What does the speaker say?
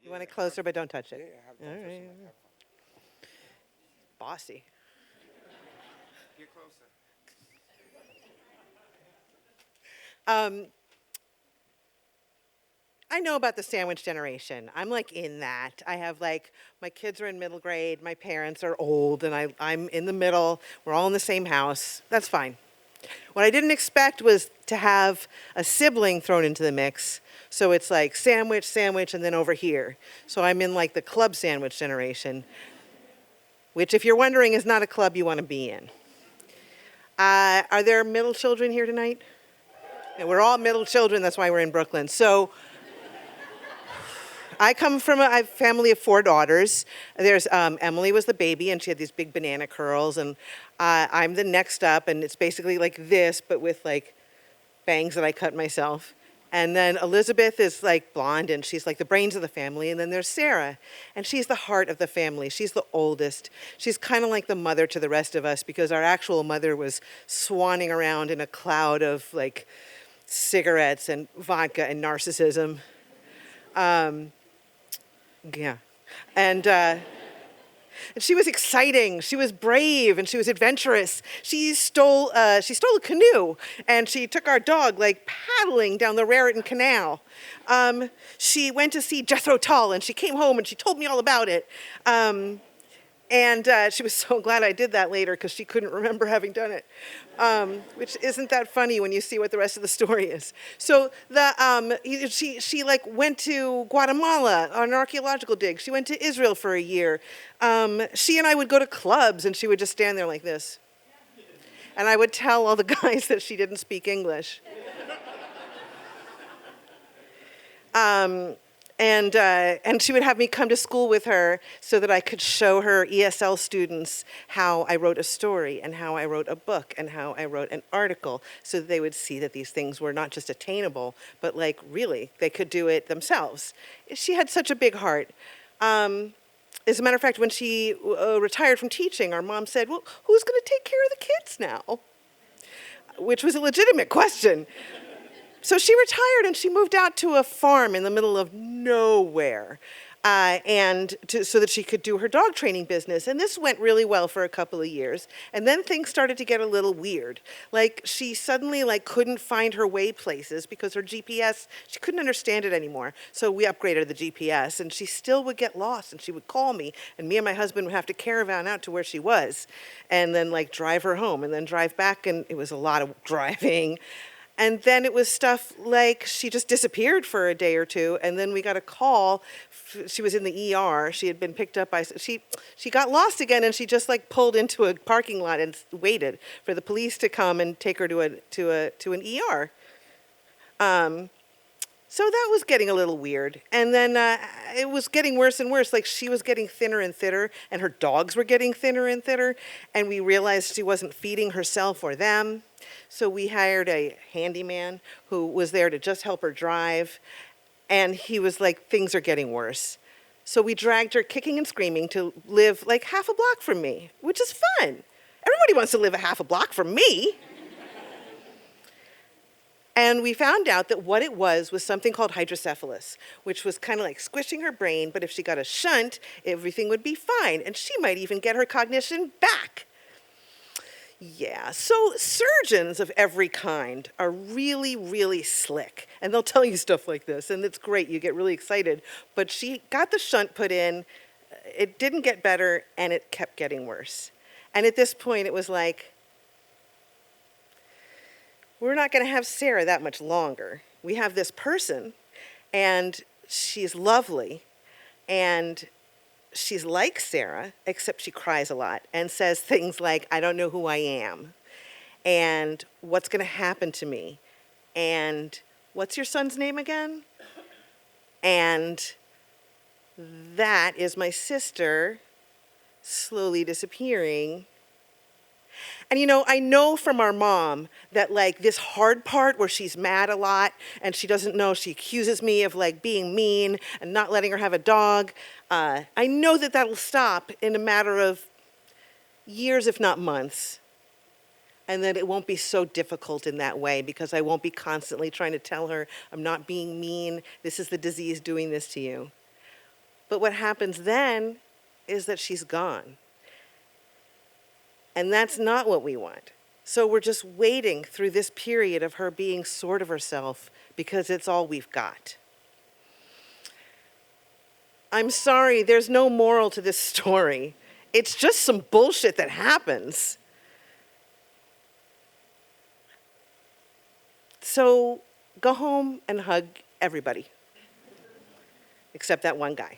You want it closer, but don't touch Yeah, it. have All don't touch the right. mic. Have fun. Bossy. Get closer. Um, I know about the sandwich generation. I'm like in that. I have like, my kids are in middle grade, my parents are old, and I'm in the middle. We're all in the same house. That's fine. What I didn't expect was to have a sibling thrown into the mix. So it's like sandwich, sandwich, and then over here. So I'm in like the club sandwich generation, which, if you're wondering, is not a club you want to be in. Are there middle children here tonight? And we're all middle children, that's why we're in Brooklyn. So I come from a family of four daughters. There's Emily was the baby, and she had these big banana curls, and I'm the next up, and it's basically like this, but with like bangs that I cut myself. And then Elizabeth is like blonde, and she's like the brains of the family. And then there's Sarah, and she's the heart of the family. She's the oldest. She's kind of like the mother to the rest of us, because our actual mother was swanning around in a cloud of like cigarettes and vodka and narcissism. Yeah. And she was exciting. She was brave, and she was adventurous. She stole a canoe, and she took our dog like paddling down the Raritan Canal. She went to see Jethro Tull, and she came home and she told me all about it. And she was so glad I did that later, because she couldn't remember having done it, which isn't that funny when you see what the rest of the story is. So she like went to Guatemala on an archaeological dig. She went to Israel for a year. She and I would go to clubs, and she would just stand there like this. And I would tell all the guys that she didn't speak English. And she would have me come to school with her so that I could show her ESL students how I wrote a story, and how I wrote a book, and how I wrote an article, so that they would see that these things were not just attainable, but like really they could do it themselves. She had such a big heart. As a matter of fact, when she retired from teaching, our mom said, "Well, who's going to take care of the kids now?" Which was a legitimate question. So she retired, and she moved out to a farm in the middle of nowhere, so that she could do her dog training business. And this went really well for a couple of years. And then things started to get a little weird. Like, she suddenly like couldn't find her way places, because her GPS, she couldn't understand it anymore. So we upgraded the GPS, and she still would get lost, and she would call me, and me and my husband would have to caravan out to where she was, and then like drive her home, and then drive back, and it was a lot of driving. And then it was stuff like she just disappeared for a day or two, and then we got a call. She was in the ER. She had been picked up by, she got lost again, and she just like pulled into a parking lot and waited for the police to come and take her to an ER. So that was getting a little weird. And then it was getting worse and worse. Like, she was getting thinner and thinner, and her dogs were getting thinner and thinner. And we realized she wasn't feeding herself or them. So we hired a handyman who was there to just help her drive. And he was like, things are getting worse. So we dragged her kicking and screaming to live like half a block from me, which is fun. Everybody wants to live a half a block from me. And we found out that what it was something called hydrocephalus, which was kind of like squishing her brain, but if she got a shunt, everything would be fine, and she might even get her cognition back. Yeah, so surgeons of every kind are really, really slick, and they'll tell you stuff like this, and it's great, you get really excited. But she got the shunt put in, it didn't get better, and it kept getting worse. And at this point, it was like, we're not going to have Sarah that much longer. We have this person, and she's lovely, and she's like Sarah, except she cries a lot and says things like, I don't know who I am, and what's going to happen to me, and what's your son's name again? And that is my sister slowly disappearing. And I know from our mom that like this hard part where she's mad a lot and she doesn't know, she accuses me of like being mean and not letting her have a dog. I know that that'll stop in a matter of years, if not months. And that it won't be so difficult in that way, because I won't be constantly trying to tell her, I'm not being mean, this is the disease doing this to you. But what happens then is that she's gone. And that's not what we want. So we're just waiting through this period of her being sort of herself because it's all we've got. I'm sorry, there's no moral to this story. It's just some bullshit that happens. So go home and hug everybody, except that one guy.